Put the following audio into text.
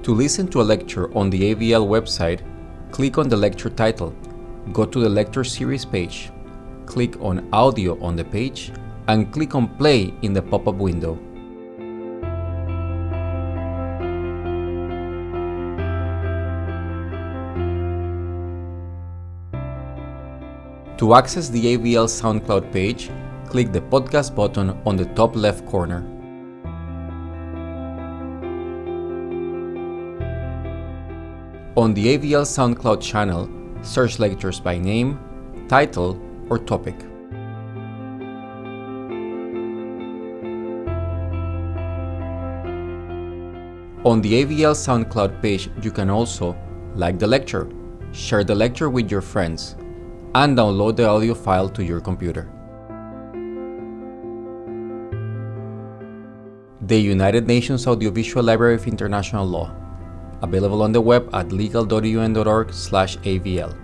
To listen to a lecture on the AVL website, click on the lecture title, go to the lecture series page, click on Audio on the page, and click on Play in the pop-up window. To access the AVL SoundCloud page, click the podcast button on the top left corner. On the AVL SoundCloud channel, search lectures by name, title, or topic. On the AVL SoundCloud page, you can also like the lecture, share the lecture with your friends, and download the audio file to your computer. The United Nations Audiovisual Library of International Law, available on the web at legal.un.org/AVL.